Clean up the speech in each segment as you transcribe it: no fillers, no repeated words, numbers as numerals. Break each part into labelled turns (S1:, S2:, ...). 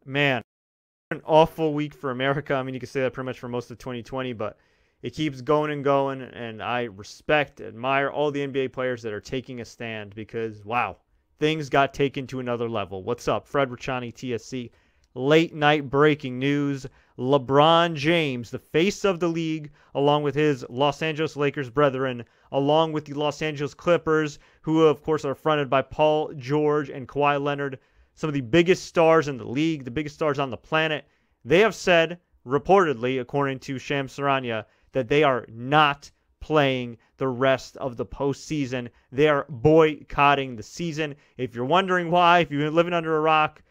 S1: man, an awful week for America. I mean, you could say that pretty much for most of 2020, but it keeps going and going, and I respect, admire all the NBA players that are taking a stand because, wow, things got taken to another level. What's up? Fred Richani, TSC. Late night breaking news. LeBron James, the face of the league, along with his Los Angeles Lakers brethren, along with the Los Angeles Clippers, who, of course, are fronted by Paul George and Kawhi Leonard, some of the biggest stars in the league, the biggest stars on the planet. They have said, reportedly, according to Charania, that they are not playing the rest of the postseason. They are boycotting the season. If you're wondering why, if you've been living under a rock,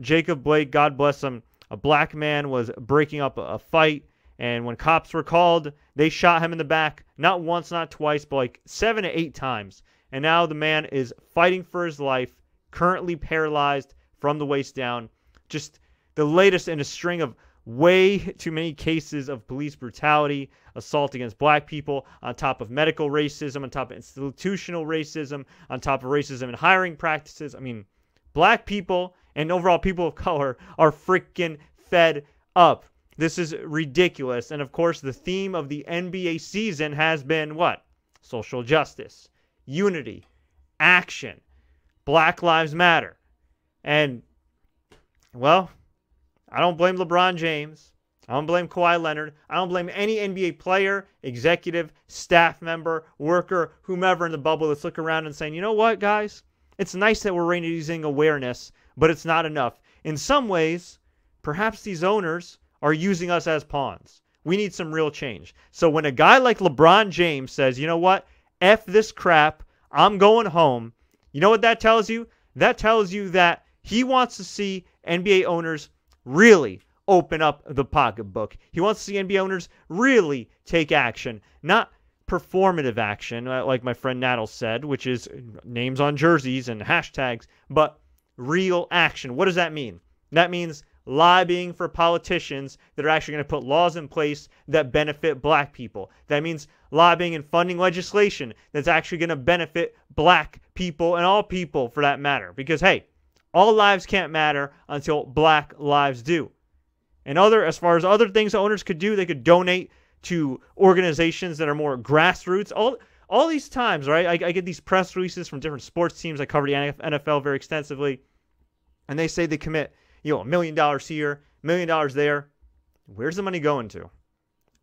S1: Jacob Blake, God bless him, a black man was breaking up a fight, and when cops were called, they shot him in the back, not once, not twice, but like 7 to 8 times. And now the man is fighting for his life, currently paralyzed from the waist down. Just the latest in a string of way too many cases of police brutality, assault against black people, on top of medical racism, on top of institutional racism, on top of racism in hiring practices. I mean, black people and overall people of color are freaking fed up. This is ridiculous. And of course, the theme of the NBA season has been what? Social justice, unity, action, Black Lives Matter. And, well, I don't blame LeBron James. I don't blame Kawhi Leonard. I don't blame any NBA player, executive, staff member, worker, whomever in the bubble that's looking around and saying, you know what, guys? It's nice that we're raising awareness, but it's not enough. In some ways, perhaps these owners are using us as pawns. We need some real change. So when a guy like LeBron James says, you know what? F this crap. I'm going home. You know what that tells you? That tells you that he wants to see NBA owners really open up the pocketbook. He wants to see NBA owners really take action, not performative action, like my friend Naddle said, which is names on jerseys and hashtags, but real action. What does that mean? That means lobbying for politicians that are actually going to put laws in place that benefit black people. That means lobbying and funding legislation that's actually going to benefit black people and all people for that matter. Because, hey, all lives can't matter until black lives do. And as far as other things that owners could do, they could donate to organizations that are more grassroots. All these times, right? I get these press releases from different sports teams. I cover the NFL very extensively. And they say they commit, $1 million here, $1 million there. Where's the money going to?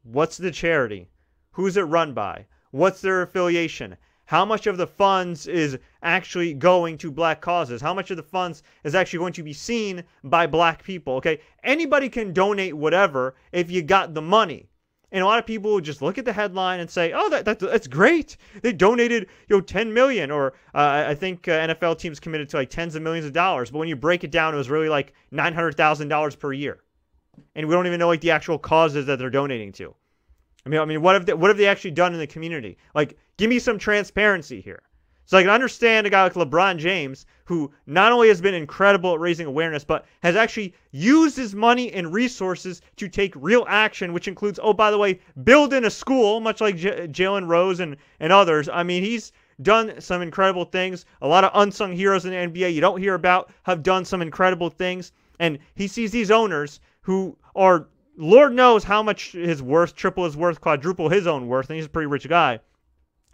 S1: What's the charity? Who's it run by? What's their affiliation? How much of the funds is actually going to black causes? How much of the funds is actually going to be seen by black people? Okay, anybody can donate whatever if you got the money. And a lot of people will just look at the headline and say, "Oh, that's great. They donated, $10 million," or I think NFL teams committed to like tens of millions of dollars. But when you break it down, it was really like $900,000 per year, and we don't even know like the actual causes that they're donating to. I mean, what have they actually done in the community? Like, give me some transparency here. So I can understand a guy like LeBron James, who not only has been incredible at raising awareness, but has actually used his money and resources to take real action, which includes, oh, by the way, building a school, much like Jalen Rose and others. I mean, he's done some incredible things. A lot of unsung heroes in the NBA you don't hear about have done some incredible things. And he sees these owners who are, Lord knows how much his worth, triple his worth, quadruple his own worth, and he's a pretty rich guy.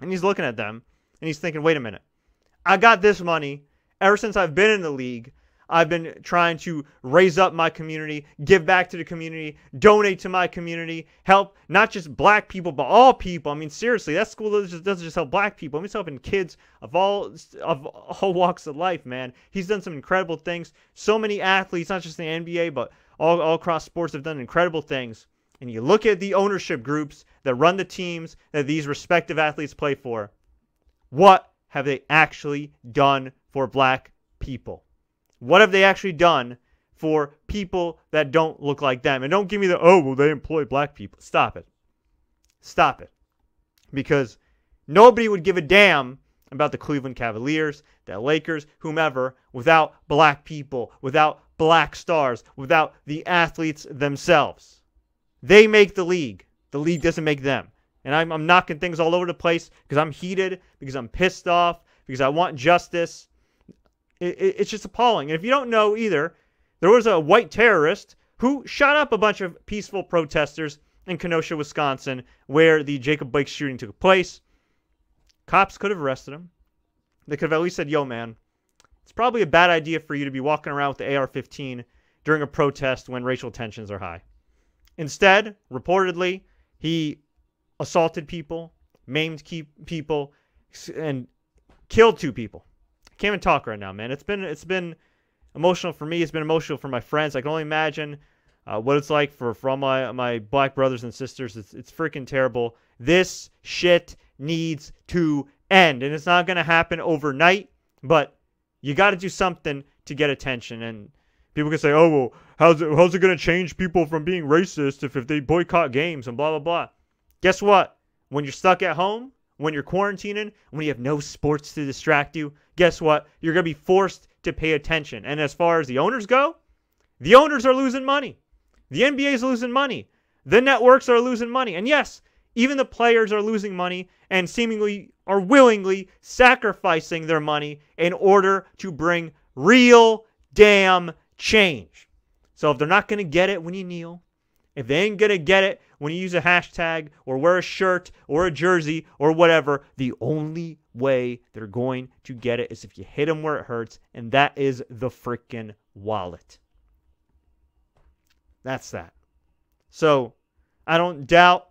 S1: And he's looking at them, and he's thinking, wait a minute. I got this money. Ever since I've been in the league, I've been trying to raise up my community, give back to the community, donate to my community, help not just black people, but all people. I mean, seriously, that school doesn't just help black people. I mean, it's helping kids of all walks of life, man. He's done some incredible things. So many athletes, not just in the NBA, but all across sports have done incredible things. And you look at the ownership groups that run the teams that these respective athletes play for. What have they actually done for black people? What have they actually done for people that don't look like them? And don't give me they employ black people. Stop it. Stop it. Because nobody would give a damn about the Cleveland Cavaliers, the Lakers, whomever, without black people, without black stars, without the athletes themselves. They make the league. The league doesn't make them. And I'm knocking things all over the place because I'm heated, because I'm pissed off, because I want justice. It's just appalling. And if you don't know either, There was a white terrorist who shot up a bunch of peaceful protesters in Kenosha, Wisconsin, where the Jacob Blake shooting took place. Cops could have arrested him. They could have at least said, yo, man, it's probably a bad idea for you to be walking around with the AR-15 during a protest when racial tensions are high. Instead, reportedly, he assaulted people, maimed people, and killed 2 people. I can't even talk right now, man. It's been emotional for me. It's been emotional for my friends. I can only imagine what it's like for all my black brothers and sisters. It's freaking terrible. This shit needs to end, and it's not going to happen overnight, but you got to do something to get attention. And people can say, oh, well, how's it going to change people from being racist if they boycott games and blah, blah, blah. Guess what? When you're stuck at home, when you're quarantining, when you have no sports to distract you, guess what? You're going to be forced to pay attention. And as far as the owners go, the owners are losing money. The NBA is losing money. The networks are losing money. And yes, even the players are losing money and seemingly are willingly sacrificing their money in order to bring real damn change. So if they're not going to get it when you kneel, if they ain't going to get it when you use a hashtag or wear a shirt or a jersey or whatever, the only way they're going to get it is if you hit them where it hurts, and that is the freaking wallet. That's that. So I don't doubt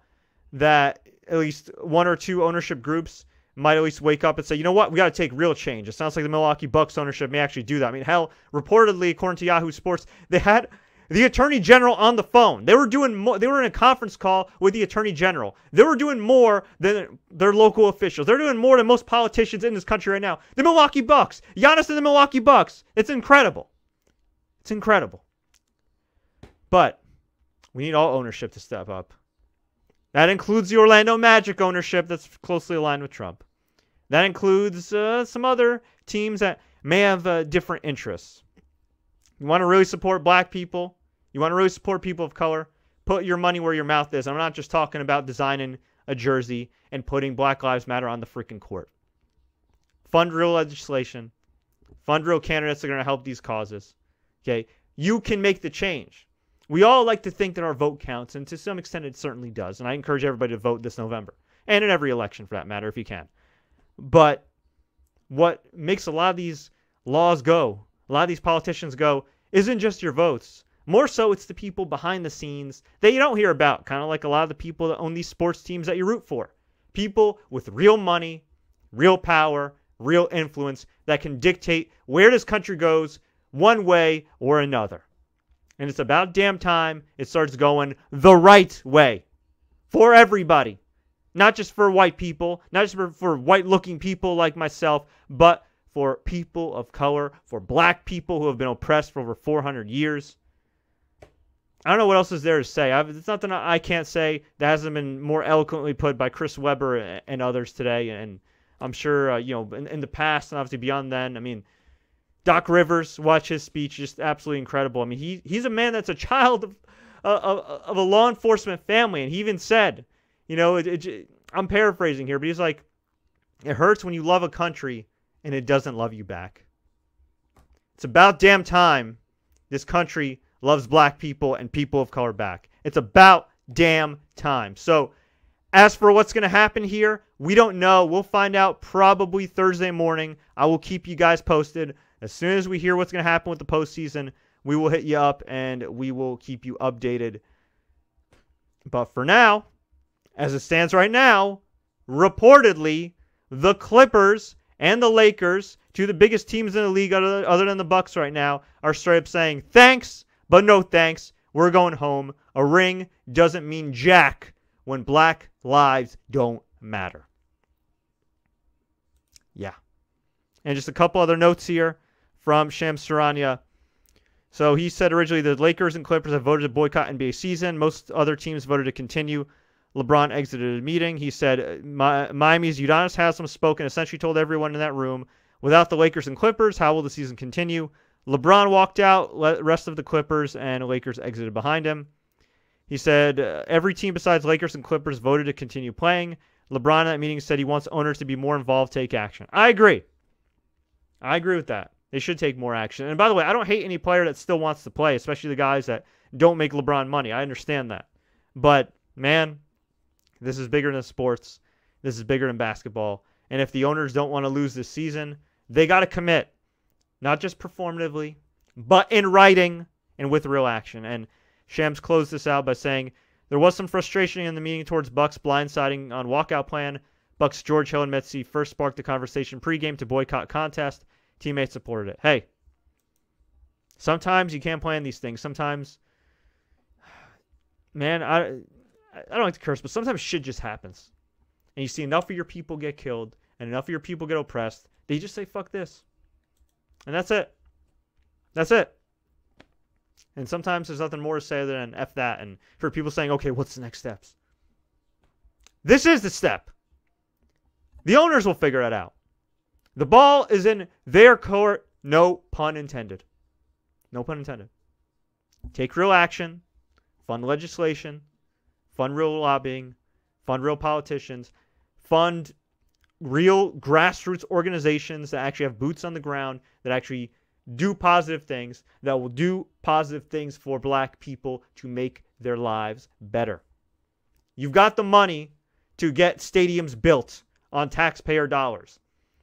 S1: that at least 1 or 2 ownership groups might at least wake up and say, you know what, we got to take real change. It sounds like the Milwaukee Bucks ownership may actually do that. I mean, hell, reportedly, according to Yahoo Sports, they had the Attorney General on the phone. They were doing more. They were in a conference call with the Attorney General. They were doing more than their local officials. They're doing more than most politicians in this country right now. The Milwaukee Bucks. Giannis and the Milwaukee Bucks. It's incredible. It's incredible. But we need all ownership to step up. That includes the Orlando Magic ownership that's closely aligned with Trump. That includes some other teams that may have different interests. You want to really support black people? You want to really support people of color? Put your money where your mouth is. I'm not just talking about designing a jersey and putting Black Lives Matter on the freaking court. Fund real legislation. Fund real candidates that are going to help these causes. Okay? You can make the change. We all like to think that our vote counts, and to some extent it certainly does. And I encourage everybody to vote this November. And in every election, for that matter, if you can. But what makes a lot of these laws go, a lot of these politicians go, isn't just your votes. More so, it's the people behind the scenes that you don't hear about. Kind of like a lot of the people that own these sports teams that you root for. People with real money, real power, real influence that can dictate where this country goes one way or another. And it's about damn time it starts going the right way for everybody. Not just for white people, not just for white-looking people like myself, but for people of color, for black people who have been oppressed for over 400 years. I don't know what else is there to say. It's nothing I can't say that hasn't been more eloquently put by Chris Webber and others today. And I'm sure, in the past and obviously beyond then, I mean, Doc Rivers, watch his speech, just absolutely incredible. I mean, he's a man that's a child of a law enforcement family. And he even said, I'm paraphrasing here, but he's like, it hurts when you love a country and it doesn't love you back. It's about damn time this country loves black people and people of color back. It's about damn time. So as for what's going to happen here, we don't know. We'll find out probably Thursday morning. I will keep you guys posted. As soon as we hear what's going to happen with the postseason, we will hit you up and we will keep you updated. But for now, as it stands right now, reportedly, the Clippers and the Lakers, two of the biggest teams in the league other than the Bucks right now, are straight up saying, thanks, but no thanks. We're going home. A ring doesn't mean jack when black lives don't matter. Yeah. And just a couple other notes here from Shams Charania. So he said originally the Lakers and Clippers have voted to boycott NBA season. Most other teams voted to continue. LeBron exited a meeting. He said Miami's Udonis Haslem spoke and essentially told everyone in that room, without the Lakers and Clippers, how will the season continue? LeBron walked out, rest of the Clippers and Lakers exited behind him. He said every team besides Lakers and Clippers voted to continue playing. LeBron in that meeting said he wants owners to be more involved, take action. I agree. I agree with that. They should take more action. And by the way, I don't hate any player that still wants to play, especially the guys that don't make LeBron money. I understand that. But, man, this is bigger than sports. This is bigger than basketball. And if the owners don't want to lose this season, they got to commit, not just performatively, but in writing and with real action. And Shams closed this out by saying, there was some frustration in the meeting towards Bucks blindsiding on walkout plan. Bucks George Hill and Metzi first sparked the conversation pregame to boycott contest. Teammates supported it. Hey, sometimes you can't plan these things. Sometimes, man, I don't like to curse, but sometimes shit just happens. And you see enough of your people get killed and enough of your people get oppressed, they just say, fuck this. And that's it. That's it. And sometimes there's nothing more to say than F that. And for people saying, okay, what's the next steps? This is the step. The owners will figure it out. The ball is in their court. No pun intended. No pun intended. Take real action. Fund legislation. Fund real lobbying. Fund real politicians. Fund real grassroots organizations that actually have boots on the ground, that actually do positive things, that will do positive things for black people to make their lives better. You've got the money to get stadiums built on taxpayer dollars.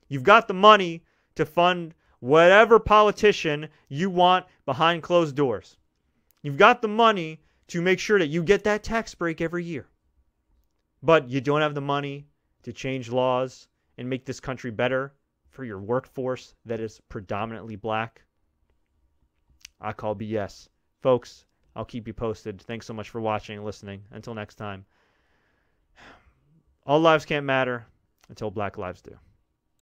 S1: You've got the money to fund whatever politician you want behind closed doors. You've got the money to make sure that you get that tax break every year. But you don't have the money to change laws and make this country better for your workforce that is predominantly black. I call BS. Folks, I'll keep you posted. Thanks so much for watching and listening. Until next time. All lives can't matter until black lives do.